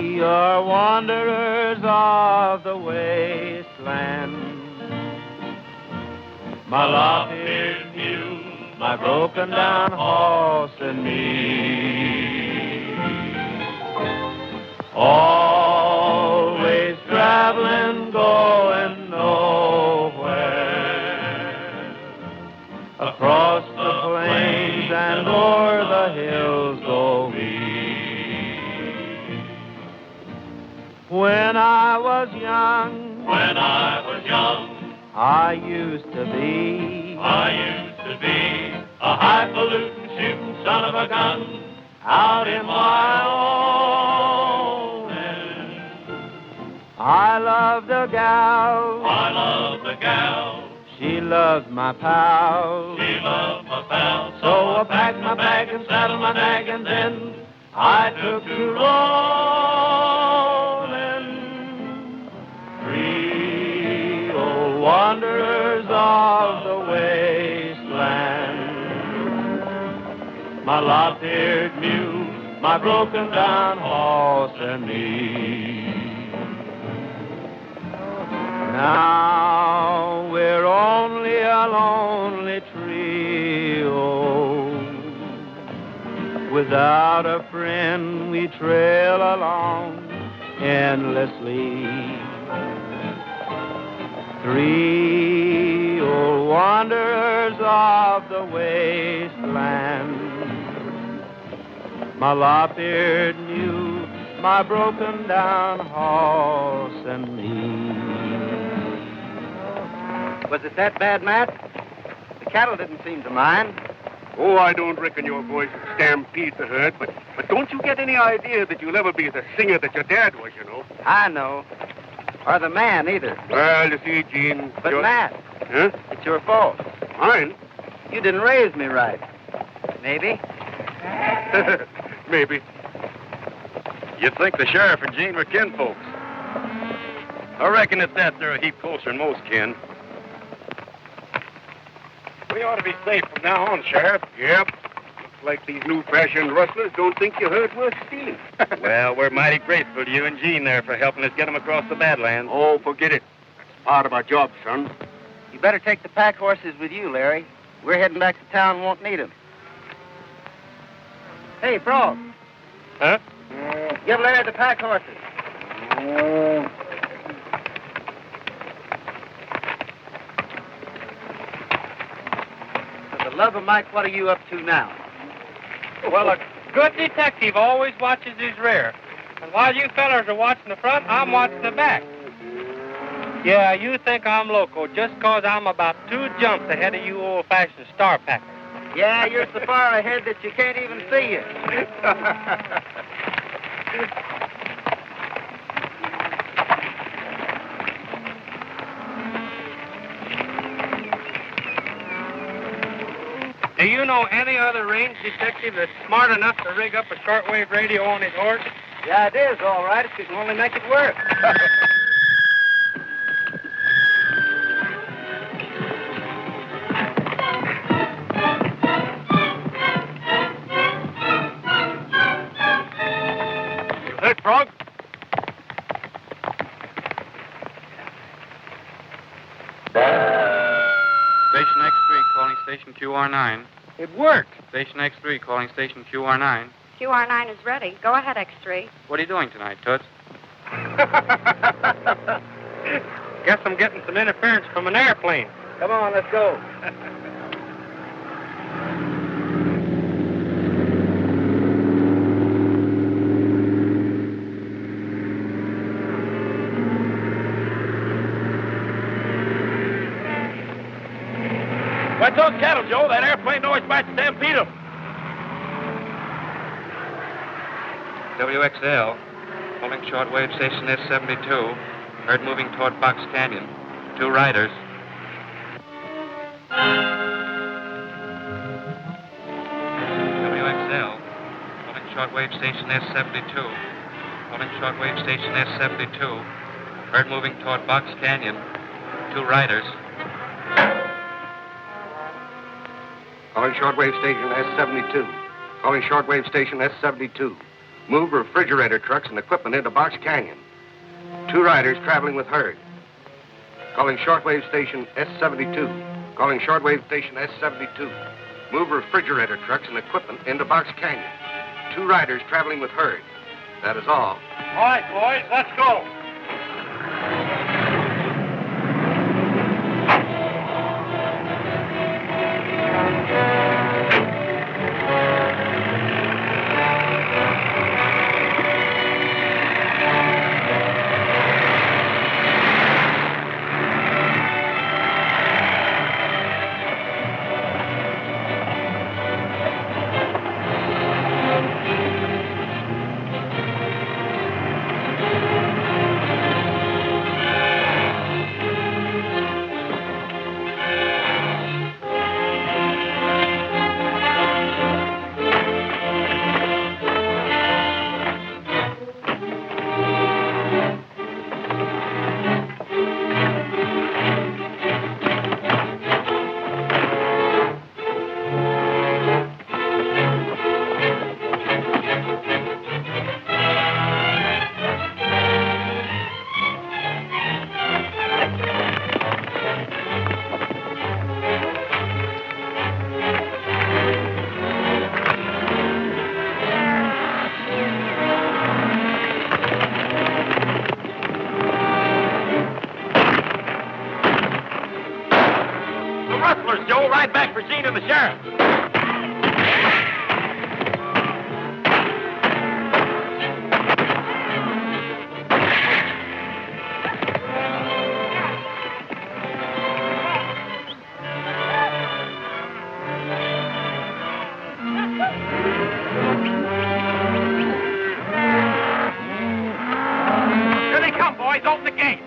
You're wanderers of the wasteland. My lop-eared mule, my broken down horse and me. Always traveling, going nowhere. Across the plains and o'er the hills go we. When I was young, I used to be a highfalutin shooting son of a gun out in Wyoming. I love the gal, she loves my pal, so I packed my bag and saddled my nag, and then I took to rolling. Three old wanderers of the wasteland. My lop-eared mule, my broken down horse and me. Now we're only a lonely trio. Without a friend we trail along endlessly. Three old wanderers of the wasteland. My lop-eared mule, my broken down horse and me. Was it that bad, Matt? The cattle didn't seem to mind. Oh, I don't reckon your boys would stampede the herd, but don't you get any idea that you'll ever be the singer that your dad was, you know? I know. Or the man, either. Well, you see, Gene... But, Matt, Huh? it's your fault. Mine? You didn't raise me right. Maybe. Maybe. You'd think the sheriff and Gene were kinfolks. I reckon at that they're a heap closer than most kin. We ought to be safe from now on, Sheriff. Yep. Looks like these new-fashioned rustlers don't think your herd's worth stealing. Well, we're mighty grateful to you and Gene there for helping us get them across the Badlands. Oh, forget it. That's part of our job, son. You better take the pack horses with you, Larry. We're heading back to town and won't need them. Hey, Frog. Huh? Give Larry the pack horses. For the love of Mike, what are you up to now? Well, a good detective always watches his rear. And while you fellers are watching the front, I'm watching the back. Yeah, you think I'm loco just 'cause I'm about 2 jumps ahead of you old-fashioned star packers. Yeah, you're so far ahead that you can't even see you. Do you know any other range detective that's smart enough to rig up a shortwave radio on his horse? Yeah, it is, all right, if you can only make it work. Hurt, Frog? Station X3 calling station QR9. It worked. Station X3 calling station QR9. QR9 is ready. Go ahead, X3. What are you doing tonight, Toots? Guess I'm getting some interference from an airplane. Come on, let's go. Watch those cattle, Joe. That airplane noise might stampede them. WXL calling shortwave station S72. Herd moving toward Box Canyon. 2 riders. WXL calling shortwave station S72. Calling shortwave station S72. Herd moving toward Box Canyon. 2 riders. Calling shortwave station S72. Calling shortwave station S72. Move refrigerator trucks and equipment into Box Canyon. 2 riders traveling with herd. Calling shortwave station S72. Calling shortwave station S72. Move refrigerator trucks and equipment into Box Canyon. 2 riders traveling with herd. That is all. All right, boys, let's go. Rustlers, Joe. Right back for Gene and the sheriff. Here they come, boys. Open the gate.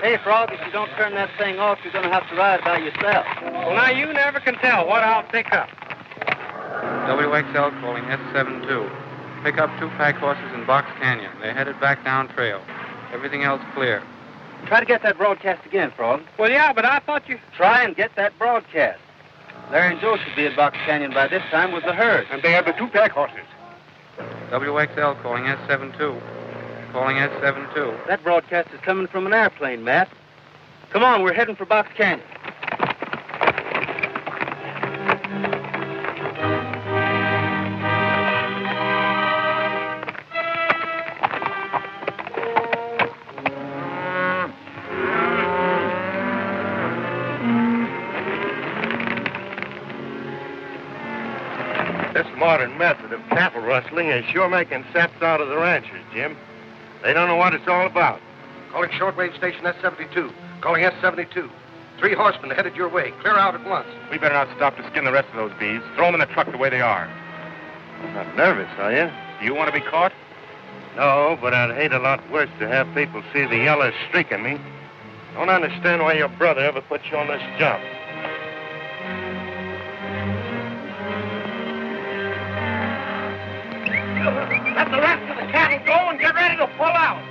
Hey, Frog, if you don't turn that thing off, you're going to have to ride by yourself. Well, now you never can tell what I'll pick up. WXL calling S72. Pick up 2 pack horses in Box Canyon. They're headed back down trail. Everything else clear. Try to get that broadcast again, Frog. Well, yeah, but I thought you... Try and get that broadcast. Larry and Joe should be at Box Canyon by this time with the herd. And they have the 2 pack horses. WXL calling S72. Calling S72. That broadcast is coming from an airplane, Matt. Come on, we're heading for Box Canyon. This modern method of cattle rustling is sure making sense out of the ranchers, Jim. They don't know what it's all about. Calling shortwave station S72. Calling S72. 3 horsemen headed your way. Clear out at once. We better not stop to skin the rest of those beeves. Throw them in the truck the way they are. Not nervous, are you? Do you want to be caught? No, but I'd hate a lot worse to have people see the yellow streak in me. Don't understand why your brother ever put you on this job. Let the rest of the cattle go and get ready to pull out.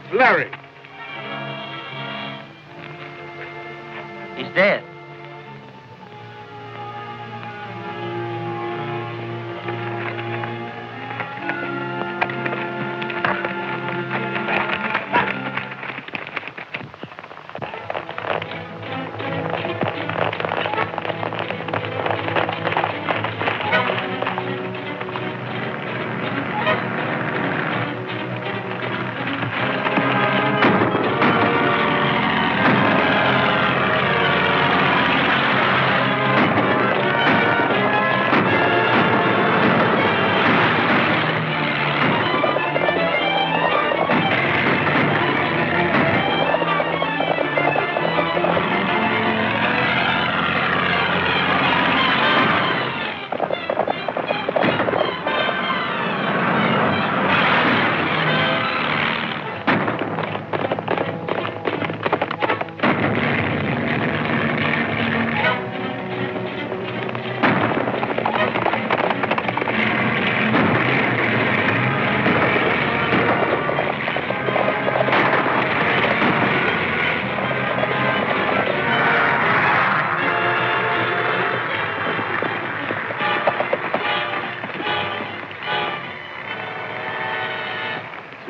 It's Larry. He's dead.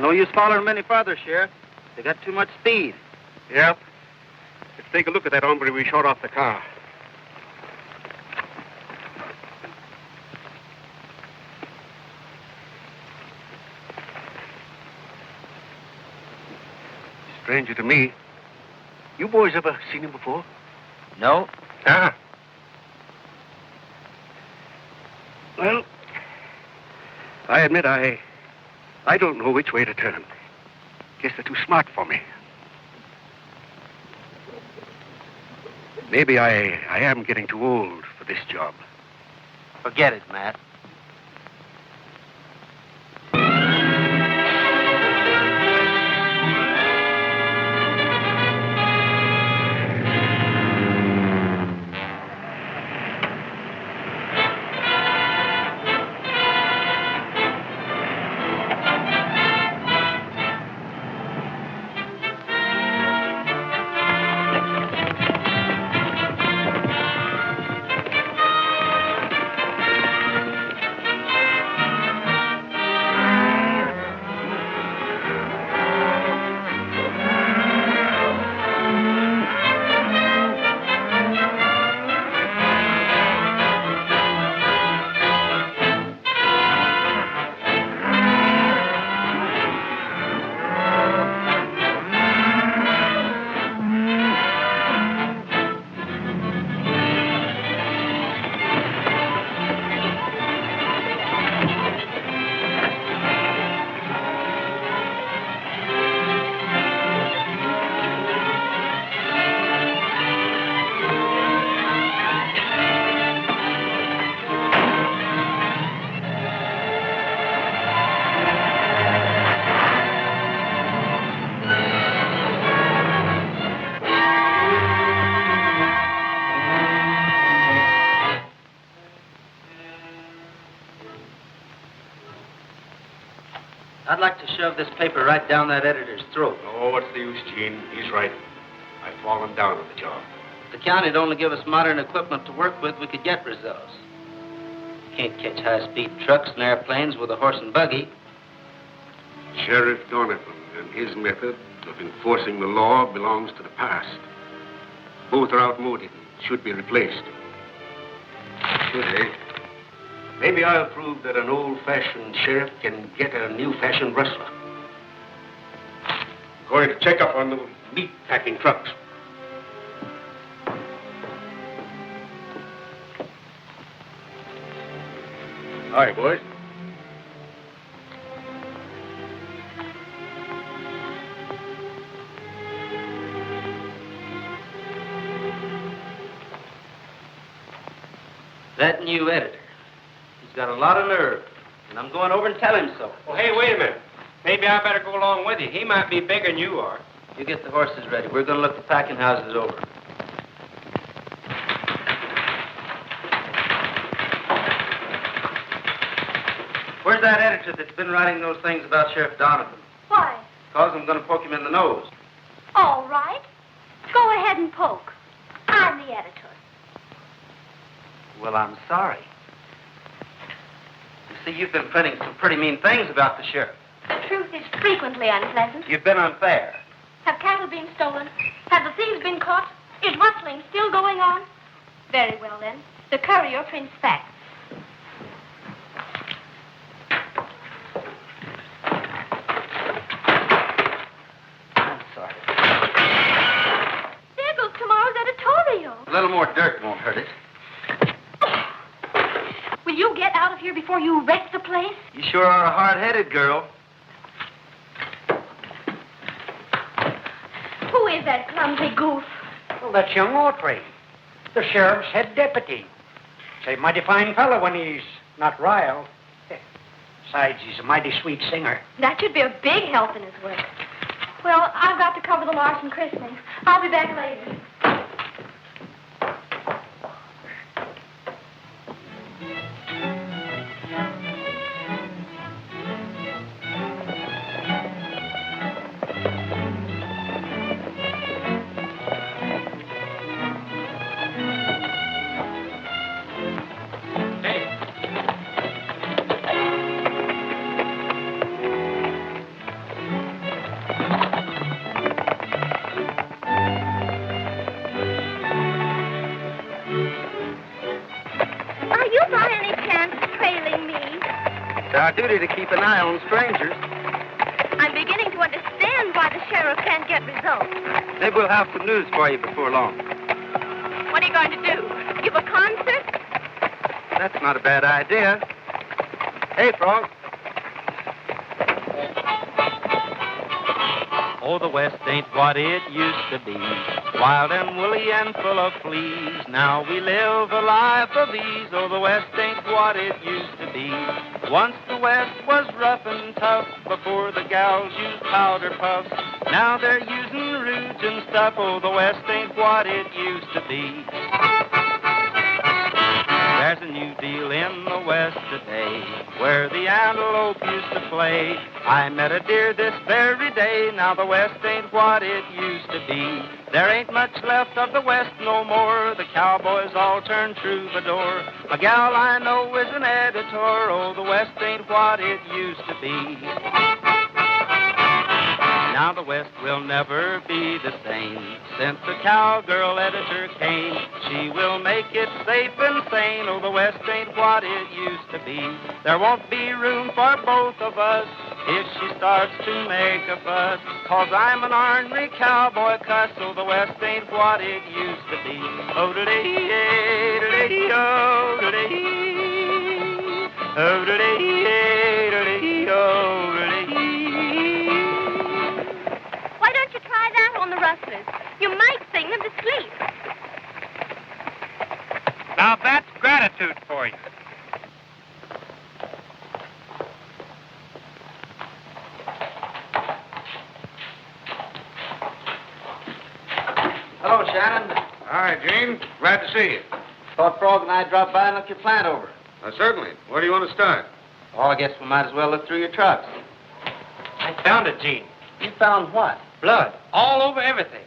No use following them any farther, Sheriff. They got too much speed. Yep. Let's take a look at that hombre we shot off the car. Stranger to me. You boys ever seen him before? No. Ah. Well, I admit I don't know which way to turn. Guess they're too smart for me. Maybe I am getting too old for this job. Forget it, Matt. I'd like to shove this paper right down that editor's throat. Oh, what's the use, Gene? He's right. I've fallen down on the job. If the county'd only give us modern equipment to work with, we could get results. Can't catch high-speed trucks and airplanes with a horse and buggy. Sheriff Donovan and his method of enforcing the law belongs to the past. Both are outmoded and should be replaced. Should they? Maybe I'll prove that an old-fashioned sheriff can get a new-fashioned rustler. Going to check up on the meat-packing trucks. Hi, boys. That new editor. He's got a lot of nerve, and I'm going over and tell him so. Well, hey, wait a minute. Maybe I better go along with you. He might be bigger than you are. You get the horses ready. We're going to look the packing houses over. Where's that editor that's been writing those things about Sheriff Donovan? Why? Because I'm going to poke him in the nose. All right. Go ahead and poke. I'm the editor. Well, I'm sorry. You see, you've been printing some pretty mean things about the sheriff. The truth is frequently unpleasant. You've been unfair. Have cattle been stolen? Have the thieves been caught? Is rustling still going on? Very well, then. The Courier prints facts. I'm sorry. There goes tomorrow's editorial. A little more dirt won't hurt it. Will you get out of here before you wreck the place? You sure are a hard-headed girl. Who is that clumsy goof? Well, that's young Autry, the sheriff's head deputy. Say, mighty fine fellow when he's not riled. Besides, he's a mighty sweet singer. That should be a big help in his work. Well, I've got to cover the Larson christening. I'll be back later. It's our duty to keep an eye on strangers. I'm beginning to understand why the sheriff can't get results. Maybe we'll have some news for you before long. What are you going to do? Give a concert? That's not a bad idea. Hey, Frog. Oh, the West ain't what it used to be. Wild and woolly and full of fleas. Now we live a life of ease. Oh, the West ain't what it used to be. Once the West was rough and tough before the gals used powder puffs. Now they're using rouge and stuff. Oh, the West ain't what it used to be. There's a new deal in the West today, where the antelope used to play. I met a deer this very day. Now the West ain't what it used to be. There ain't much left of the West no more. The cowboys all turned troubadour. A gal I know is an editor. Oh, the West ain't what it used to be. Now the West will never be the same since the cowgirl editor came. She will make it safe and sane. Oh, the West ain't what it used to be. There won't be room for both of us if she starts to make a fuss. 'Cause I'm an ornery cowboy cuss. Oh, the West ain't what it used to be. Oh, da-dee-yay, da-dee-oh, da-dee. Oh, da-dee-yay, da-dee-oh, da-dee. Why don't you try that on the Rustlers? You might sing them to sleep. Now that's gratitude for you. Hello, Shannon. Hi, Gene. Glad to see you. Thought Frog and I dropped by and look your plant over. Certainly. Where do you want to start? Oh, I guess we might as well look through your trucks. I found it, Gene. You found what? Blood. All over everything.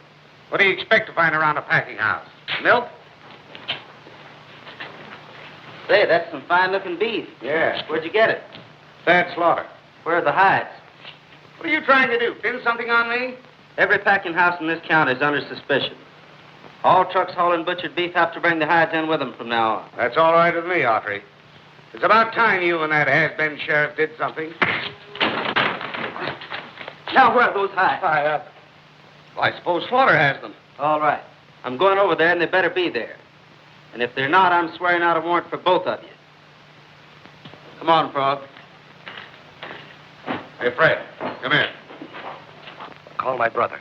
What do you expect to find around a packing house? Milk? Say, that's some fine-looking beef. Yeah. Where'd you get it? Bad slaughter. Where are the hides? What are you trying to do? Pin something on me? Every packing house in this county is under suspicion. All trucks hauling butchered beef have to bring the hides in with them from now on. That's all right with me, Autry. It's about time you and that has-been sheriff did something. Now, where are those hides? Well, I suppose Slaughter has them. All right. I'm going over there, and they better be there. And if they're not, I'm swearing out a warrant for both of you. Come on, Frog. Hey, Fred, come here. Call my brother.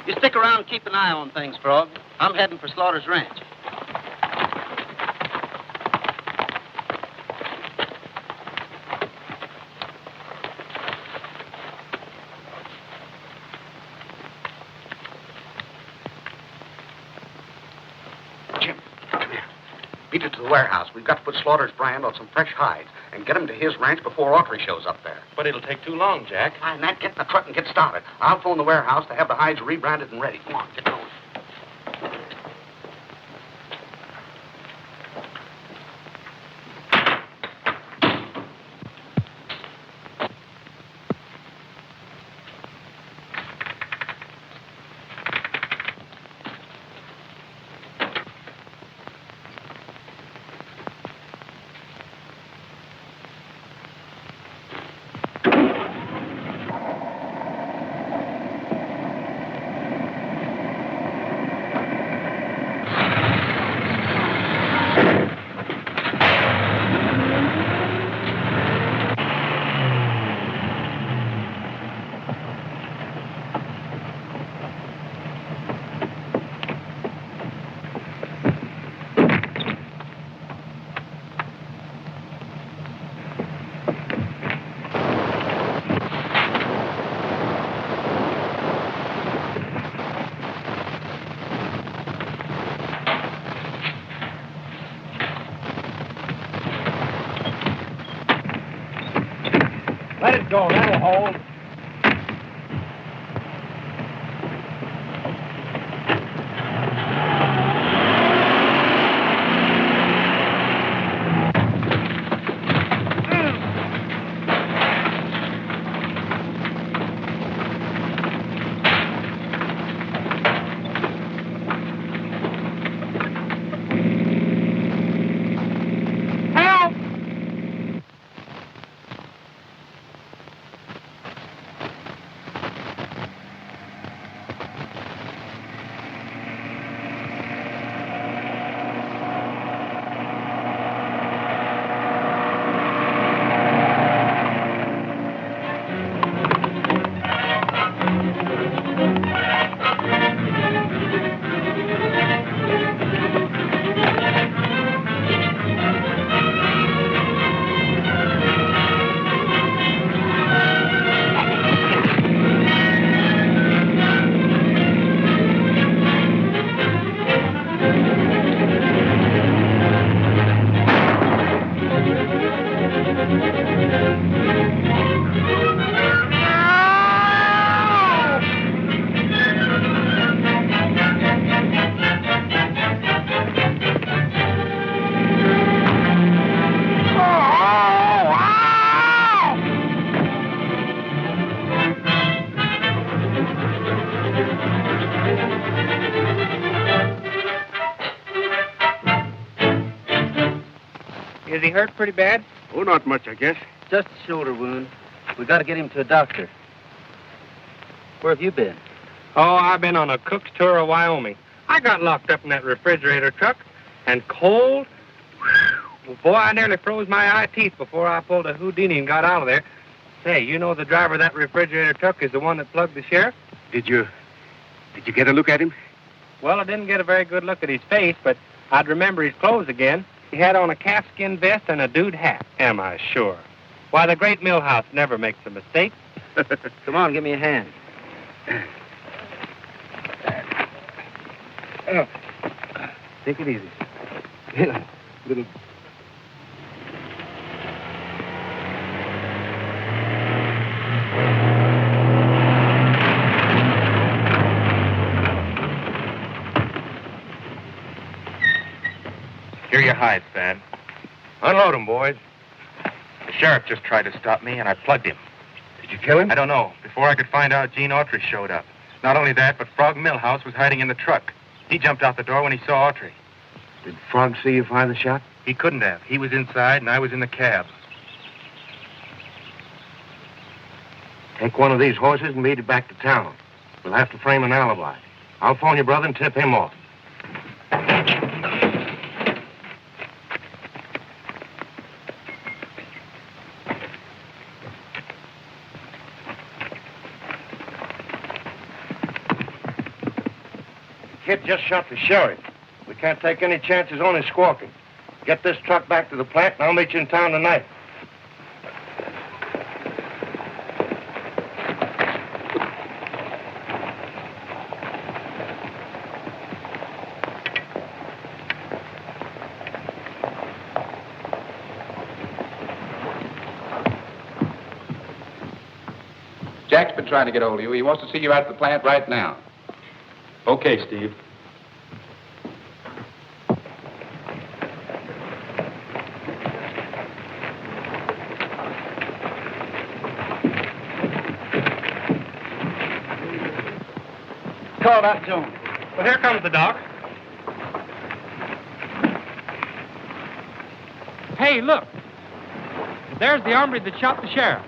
You stick around and keep an eye on things, Frog. I'm heading for Slaughter's ranch. Jim, come here. Beat it to the warehouse. We've got to put Slaughter's brand on some fresh hides and get him to his ranch before Autry shows up there. But it'll take too long, Jack. Fine, Nat, get in the truck and get started. I'll phone the warehouse to have the hides rebranded and ready. Come on, get going. Let it go. That'll hold. he hurt pretty bad? Oh, not much, I guess. Just a shoulder wound. We got to get him to a doctor. Where have you been? Oh, I've been on a cook's tour of Wyoming. I got locked up in that refrigerator truck, and cold. Well, boy, I nearly froze my eye teeth before I pulled a Houdini and got out of there. Say, you know the driver of that refrigerator truck is the one that plugged the sheriff? Did you get a look at him? Well, I didn't get a very good look at his face, but I'd remember his clothes again. He had on a calfskin vest and a dude hat. Am I sure? Why, the great Millhouse never makes a mistake. Come on, give me a hand. Take it easy. Little... Here you hide, Thad. Unload him, boys. The sheriff just tried to stop me, and I plugged him. Did you kill him? I don't know. Before I could find out, Gene Autry showed up. Not only that, but Frog Millhouse was hiding in the truck. He jumped out the door when he saw Autry. Did Frog see you fire the shot? He couldn't have. He was inside, and I was in the cab. Take one of these horses and beat it back to town. We'll have to frame an alibi. I'll phone your brother and tip him off. Kid just shot the sheriff. We can't take any chances on his squawking. Get this truck back to the plant, and I'll meet you in town tonight. Jack's been trying to get hold of you. He wants to see you out at the plant right now. Okay, Steve. Call that Jones. Well, here comes the doc. Hey, look. There's the hombre that shot the sheriff.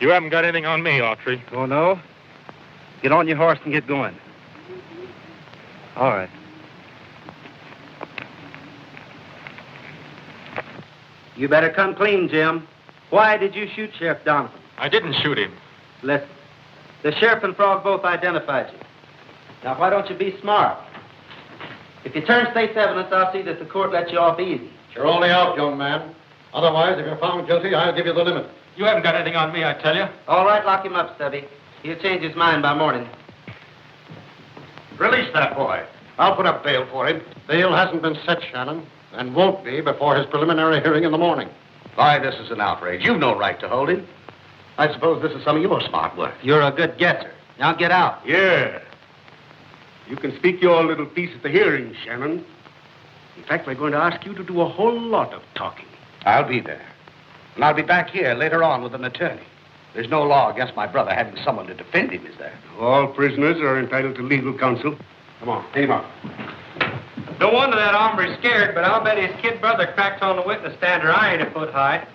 You haven't got anything on me, Autry. Oh, no? Get on your horse and get going. All right. You better come clean, Jim. Why did you shoot Sheriff Donovan? I didn't shoot him. Listen, the sheriff and Frog both identified you. Now, why don't you be smart? If you turn state's evidence, I'll see that the court lets you off easy. You're only out, young man. Otherwise, if you're found guilty, I'll give you the limit. You haven't got anything on me, I tell you. All right, lock him up, Stubby. He'll change his mind by morning. Release that boy. I'll put up bail for him. Bail hasn't been set, Shannon, and won't be before his preliminary hearing in the morning. Why, this is an outrage. You've no right to hold him. I suppose this is some of your smart work. You're a good guesser. Now get out. Yeah. You can speak your little piece at the hearing, Shannon. In fact, we're going to ask you to do a whole lot of talking. I'll be there. And I'll be back here later on with an attorney. There's no law against my brother having someone to defend him, is there? All prisoners are entitled to legal counsel. Come on, take him out. No wonder that hombre's scared, but I'll bet his kid brother cracked on the witness stand or I ain't a foot high.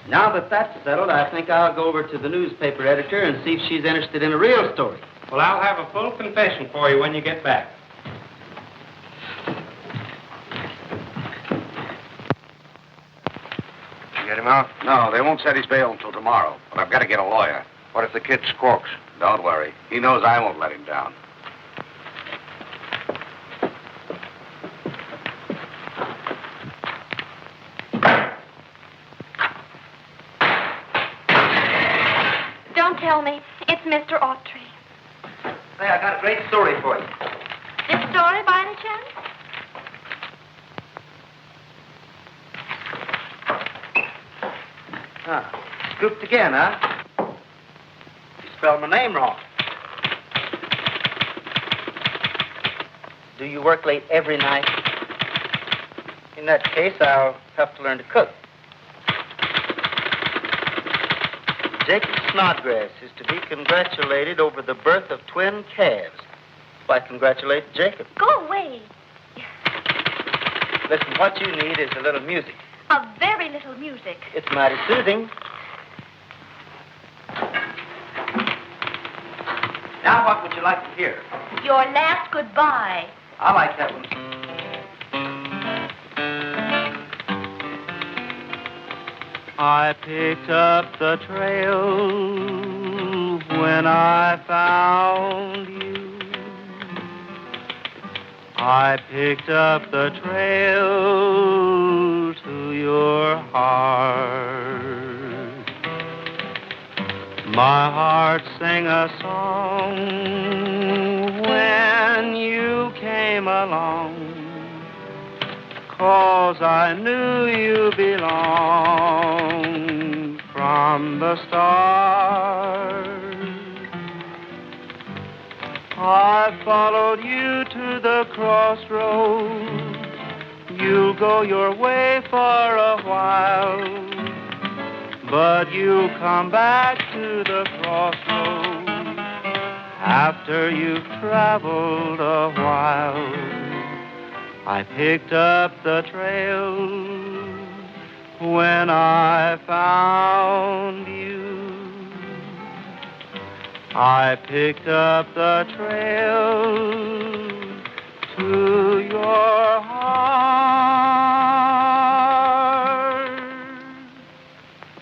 Now that that's settled, I think I'll go over to the newspaper editor and see if she's interested in a real story. Well, I'll have a full confession for you when you get back. You get him out? No, they won't set his bail until tomorrow, but I've got to get a lawyer. What if the kid squawks? Don't worry. He knows I won't let him down. Don't tell me. It's Mr. Autry. Hey, I got a great story for you. This story, by any chance? Scooped again, huh? You spelled my name wrong. Do you work late every night? In that case, I'll have to learn to cook. Jacob Snodgrass is to be congratulated over the birth of twin calves. So I congratulate Jacob. Go away. Listen, what you need is a little music. A very little music. It's mighty soothing. Now, what would you like to hear? Your last goodbye. I like that one. I picked up the trail when I found you. I picked up the trail to your heart. My heart sang a song when you came along, 'cause I knew you belonged from the start. I followed you to the crossroads. You'll go your way for a while, but you come back to the crossroads after you've traveled a while. I picked up the trail when I found you. I picked up the trail to your heart.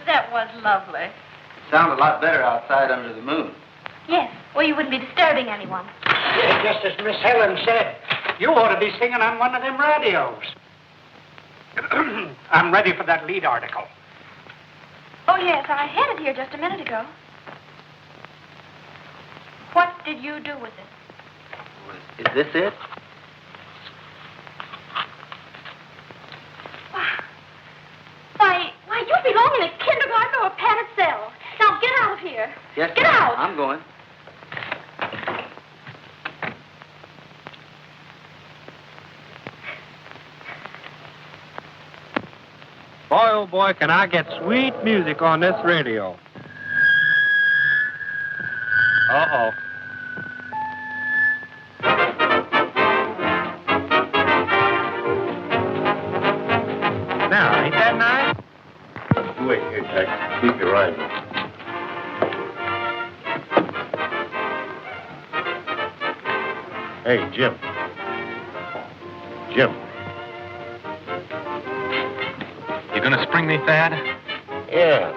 That was lovely. Sounded a lot better outside under the moon. Yes, or you wouldn't be disturbing anyone. Yeah, just as Miss Helen said, you ought to be singing on one of them radios. I'm ready for that lead article. Oh, yes, I had it here just a minute ago. What did you do with it? Is this it? Why, you belong in a kindergarten or a padded cell. Now, get out of here. Yes, Get ma'am. out. I'm going. Boy, oh boy, can I get sweet music on this radio. Uh-oh. Now, ain't that nice? Wait here, Jack. Keep your rifle. Hey, Jim. Jim. You gonna spring me, Thad? Yeah.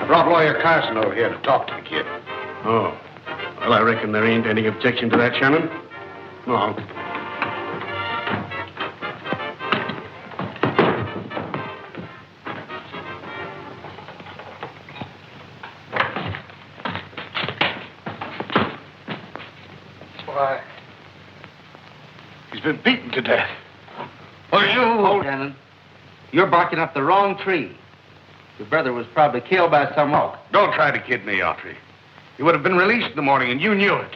I brought Lawyer Carson over here to talk to the kid. Oh. Well, I reckon there ain't any objection to that, Shannon. No. Why, he's been beaten to death. Hold, Shannon. You're barking up the wrong tree. Your brother was probably killed by some hawk. Don't try to kid me, Autry. He would have been released in the morning, and you knew it.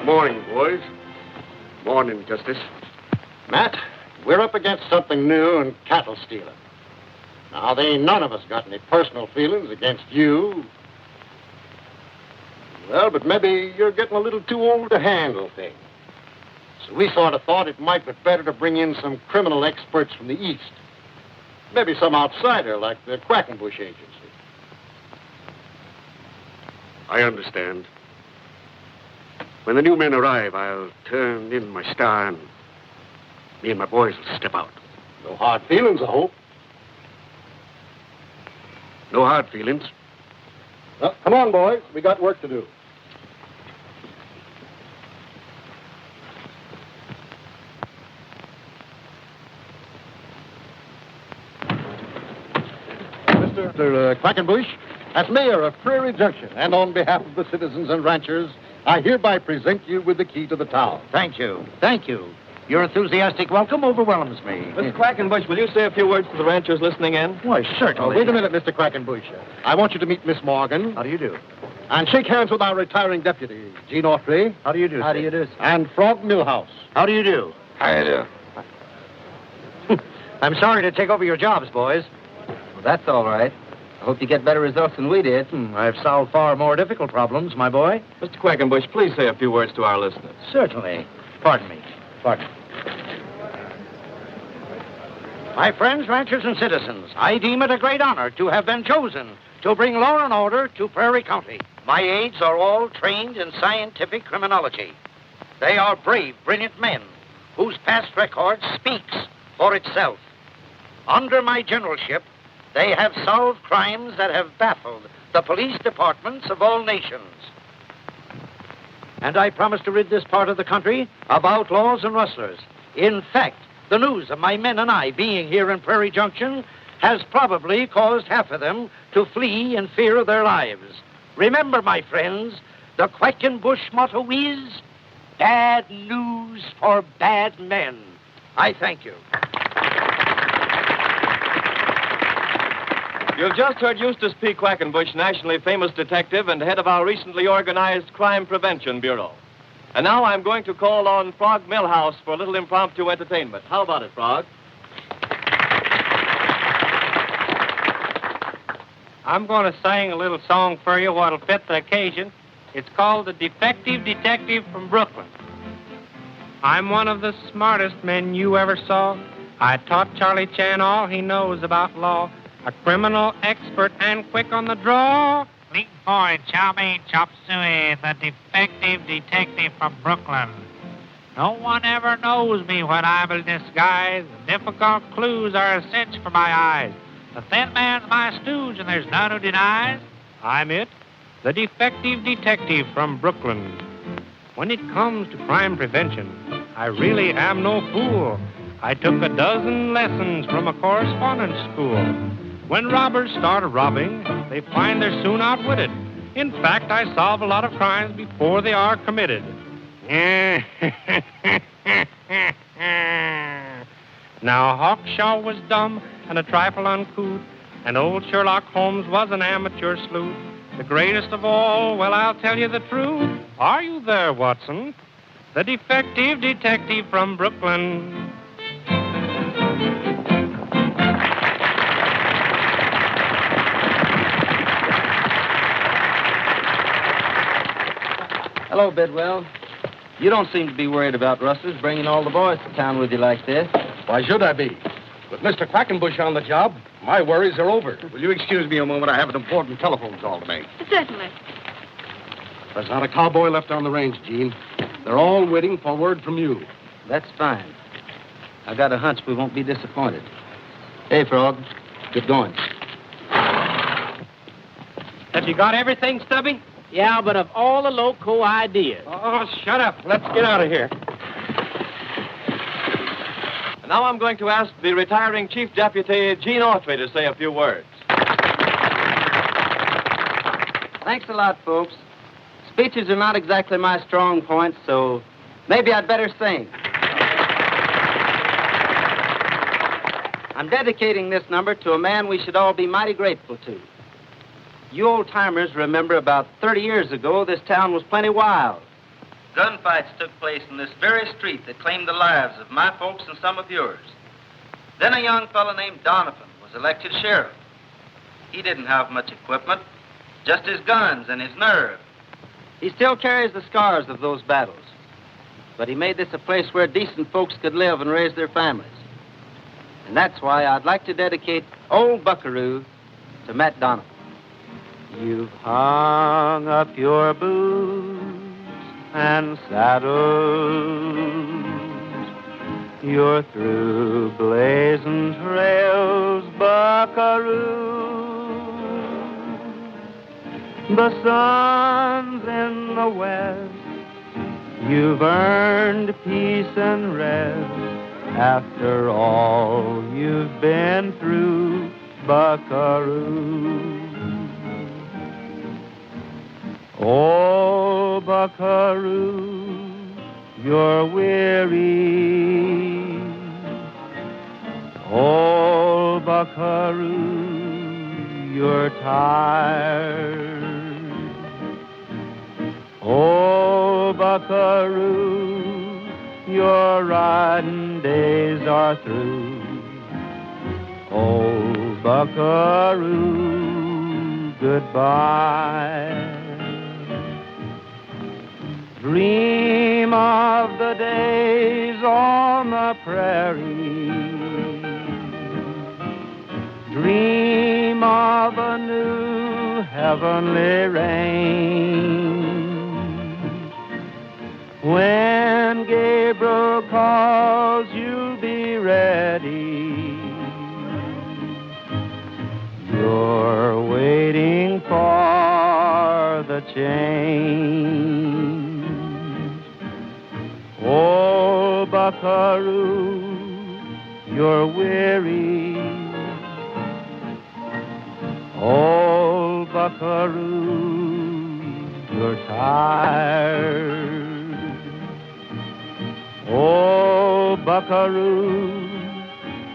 Morning, boys. Morning, Justice. Matt, we're up against something new in cattle stealing. Now, they ain't none of us got any personal feelings against you. Well, but maybe you're getting a little too old to handle things. So we sort of thought it might be better to bring in some criminal experts from the East. Maybe some outsider like the Quackenbush Agency. I understand. When the new men arrive, I'll turn in my star and me and my boys will step out. No hard feelings, I hope. No hard feelings. Well, come on, boys. We got work to do. Mr. Quackenbush, as mayor of Prairie Junction and on behalf of the citizens and ranchers, I hereby present you with the key to the town. Thank you. Thank you. Your enthusiastic welcome overwhelms me. Mr. Quackenbush, will you say a few words to the ranchers listening in? Why, certainly. Wait a minute, Mr. Quackenbush. I want you to meet Miss Morgan. How do you do? And shake hands with our retiring deputy, Gene Autry. How do you do, How sir? do you do, sir? And Frog Millhouse. How do you do? How do? I'm sorry to take over your jobs, boys. Well, that's all right. I hope you get better results than we did. I've solved far more difficult problems, my boy. Mr. Quackenbush, please say a few words to our listeners. Certainly. Pardon me. My friends, ranchers, and citizens, I deem it a great honor to have been chosen to bring law and order to Prairie County. My aides are all trained in scientific criminology. They are brave, brilliant men whose past record speaks for itself. Under my generalship, they have solved crimes that have baffled the police departments of all nations. And I promise to rid this part of the country of outlaws and rustlers. In fact, the news of my men and I being here in Prairie Junction has probably caused half of them to flee in fear of their lives. Remember, my friends, the Quackenbush motto is, bad news for bad men. I thank you. You've just heard Eustace P. Quackenbush, nationally famous detective and head of our recently organized Crime Prevention Bureau. And now I'm going to call on Frog Millhouse for a little impromptu entertainment. How about it, Frog? I'm going to sing a little song for you what'll fit the occasion. It's called The Defective Detective from Brooklyn. I'm one of the smartest men you ever saw. I taught Charlie Chan all he knows about law. A criminal expert and quick on the draw. Lean Boy, chow mein, chop suey, the defective detective from Brooklyn. No one ever knows me when I'm in disguise. The difficult clues are a cinch for my eyes. The thin man's my stooge, and there's none who denies. I'm it, the defective detective from Brooklyn. When it comes to crime prevention, I really am no fool. I took a dozen lessons from a correspondence school. When robbers start robbing, they find they're soon outwitted. In fact, I solve a lot of crimes before they are committed. Now, Hawkshaw was dumb and a trifle uncouth, and old Sherlock Holmes was an amateur sleuth. The greatest of all, well, I'll tell you the truth. Are you there, Watson? The defective detective from Brooklyn. Hello, Bidwell. You don't seem to be worried about Rustlers bringing all the boys to town with you like this. Why should I be? With Mr. Quackenbush on the job, my worries are over. Will you excuse me a moment? I have an important telephone call to make. Certainly. There's not a cowboy left on the range, Gene. They're all waiting for word from you. That's fine. I got a hunch we won't be disappointed. Hey, Frog, get going. Have you got everything, Stubby? Yeah, but of all the loco ideas. Oh, shut up. Let's get out of here. And now I'm going to ask the retiring Chief Deputy, Gene Autry, to say a few words. Thanks a lot, folks. Speeches are not exactly my strong point, so maybe I'd better sing. I'm dedicating this number to a man we should all be mighty grateful to. You old-timers remember about 30 years ago, this town was plenty wild. Gunfights took place in this very street that claimed the lives of my folks and some of yours. Then a young fellow named Donovan was elected sheriff. He didn't have much equipment, just his guns and his nerve. He still carries the scars of those battles. But he made this a place where decent folks could live and raise their families. And that's why I'd like to dedicate Old Buckaroo to Matt Donovan. You've hung up your boots and saddles. You're through blazing trails, Buckaroo. The sun's in the west. You've earned peace and rest. After all you've been through, Buckaroo. Oh, Buckaroo, you're weary. Oh, Buckaroo, you're tired. Oh, Buckaroo, your riding days are through. Oh, Buckaroo, goodbye. Dream of the days on the prairie. Dream of a new heavenly rain. When Gabriel calls, you'll be ready. You're waiting for the change. Oh, Buckaroo, you're weary. Oh, Buckaroo, you're tired. Oh, Buckaroo,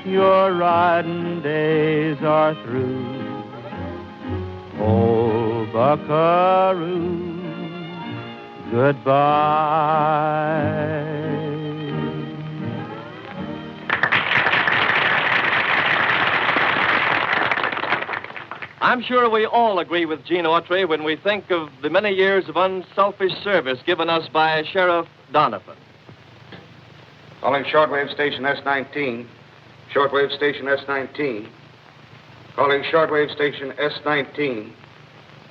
your riding days are through. Oh, Buckaroo, goodbye. I'm sure we all agree with Gene Autry when we think of the many years of unselfish service given us by Sheriff Donovan. Calling shortwave station S19. Shortwave station S19. Calling shortwave station S19.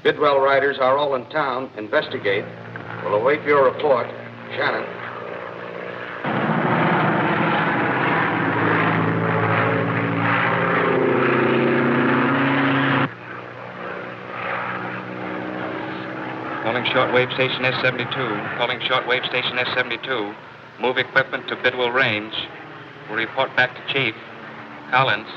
Bidwell riders are all in town. Investigate. We'll await your report. Shannon. Calling shortwave station S72. Calling shortwave station S72. Move equipment to Bidwell Range. We'll report back to Chief. Collins.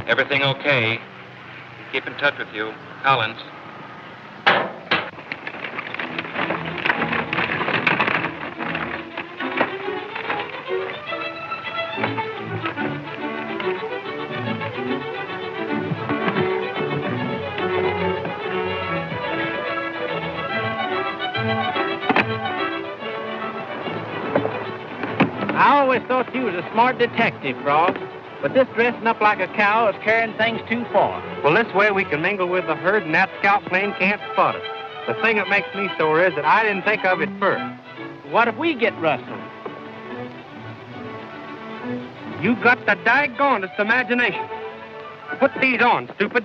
Everything okay? Keep in touch with you. Collins. I always thought you was a smart detective, Frog. But this dressing up like a cow is carrying things too far. Well, this way we can mingle with the herd and that scout plane can't spot us. The thing that makes me sore is that I didn't think of it first. What if we get rustled? You got the daggonest imagination. Put these on, stupid.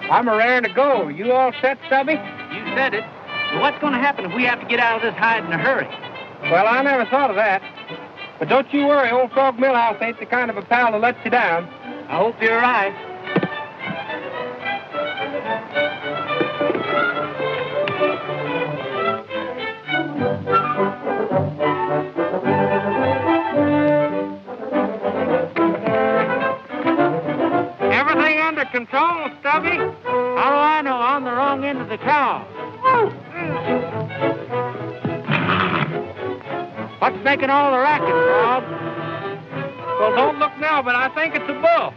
I'm a raring to go. You all set, Stubby? You said it. But what's going to happen if we have to get out of this hide in a hurry? Well, I never thought of that. But don't you worry, old Frog Millhouse ain't the kind of a pal to let you down. I hope you're right. Everything under control, Stubby? How do I know? I'm the wrong end of the cow. What's making all the racket, Frog? Well, don't look now, but I think it's a bull.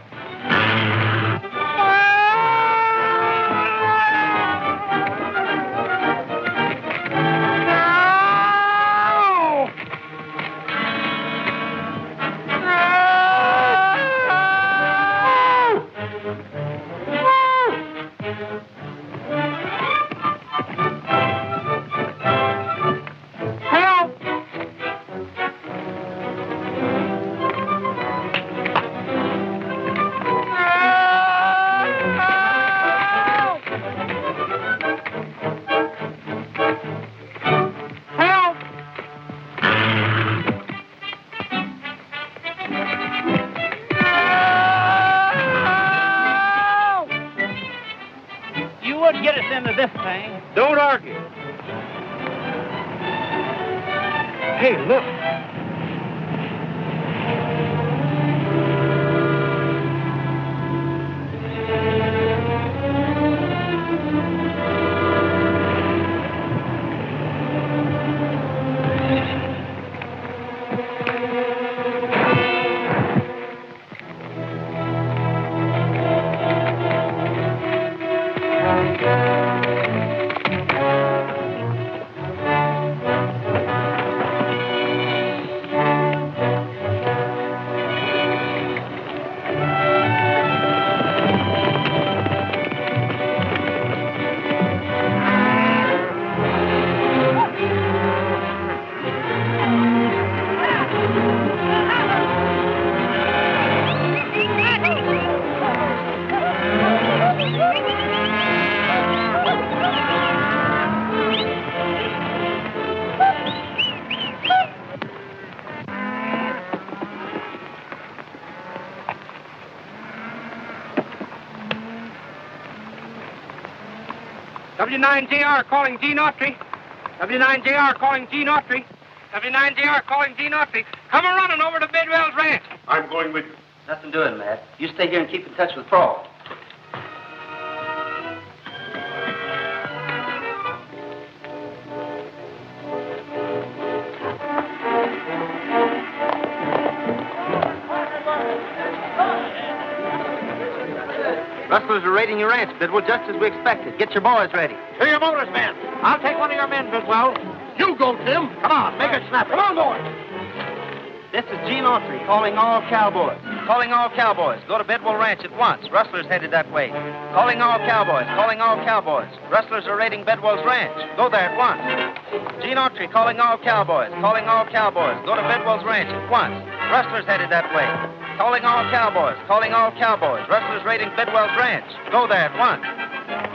Get us into this thing. Don't argue. Hey, look. W9JR calling Gene Autry. W9JR calling Gene Autry. W9JR calling Gene Autry. Come a running over to Bidwell's ranch. I'm going with you. Nothing doing, Matt. You stay here and keep in touch with Frog. Rustlers are raiding your ranch, Bidwell, just as we expected. Get your boys ready. To your motors, men. I'll take one of your men, Bidwell. You go, Tim. Come on, make it snappy. Come on, boys. This is Gene Autry calling all cowboys. Calling all cowboys. Go to Bidwell Ranch at once. Rustlers headed that way. Calling all cowboys. Calling all cowboys. Rustlers are raiding Bidwell's ranch. Go there at once. Gene Autry calling all cowboys. Calling all cowboys. Go to Bidwell's ranch at once. Rustlers headed that way. Calling all cowboys. Calling all cowboys. Rustlers raiding Bidwell's ranch. Go there at once.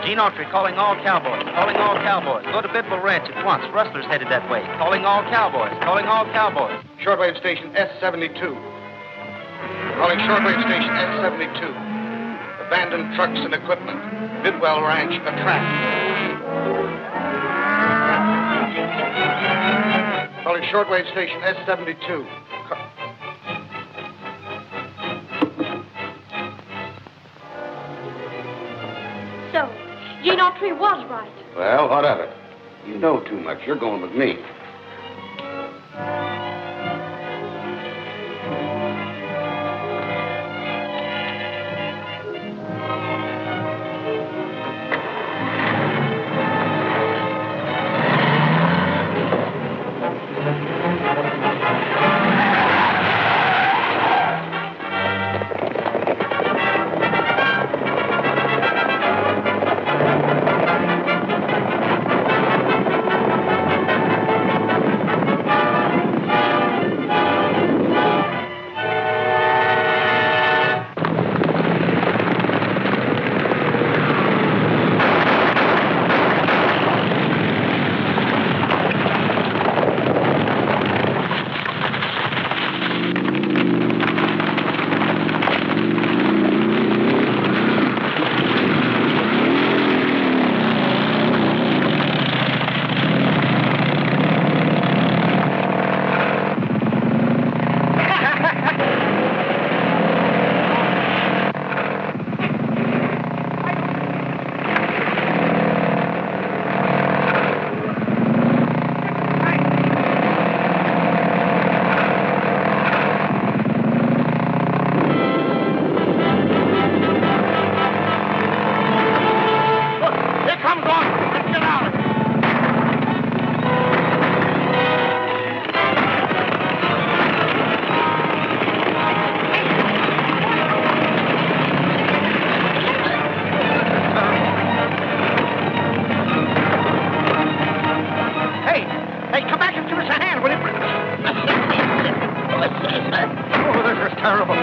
Gene Autry calling all cowboys. Calling all cowboys. Go to Bidwell Ranch at once. Rustlers headed that way. Calling all cowboys. Calling all cowboys. Shortwave station S72. Calling shortwave station S72. Abandoned trucks and equipment. Bidwell Ranch attacked. Calling shortwave station S72. So, Gene Autry was right. Well, what of it? You know too much. You're going with me. Oh, this is terrible.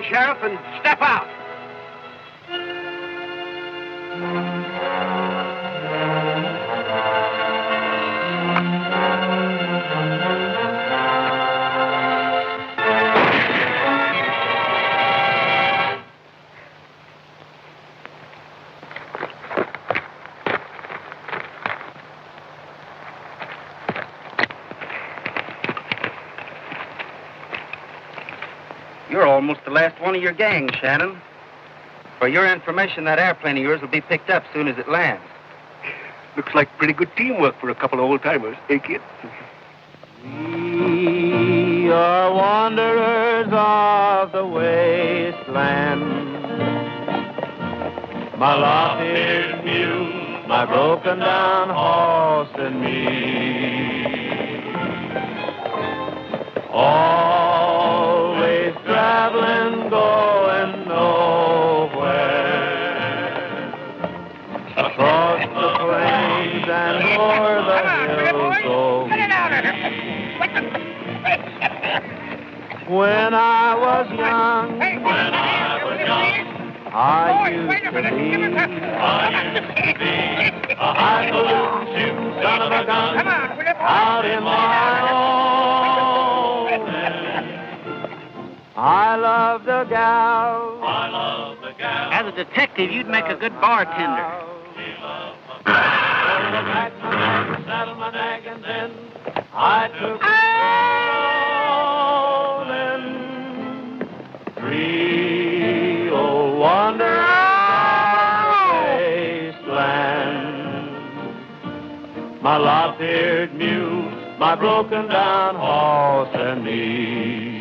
Sheriff, and step out. You're almost the last one of your gang, Shannon. For your information, that airplane of yours will be picked up soon as it lands. Looks like pretty good teamwork for a couple of old-timers, eh, kid? We are wanderers of the wasteland. My long-eared mule, my broken-down horse, and me. Always traveling, going nowhere. Across the plains and o'er the hills go we. When I was young, I used to be a highfalutin shooting son of a gun out in my own. I love the gal. As a detective, you'd make a good bartender. I took rolling, 3 old wanderers of the wasteland. My lop-eared mule, my broken-down horse, and me.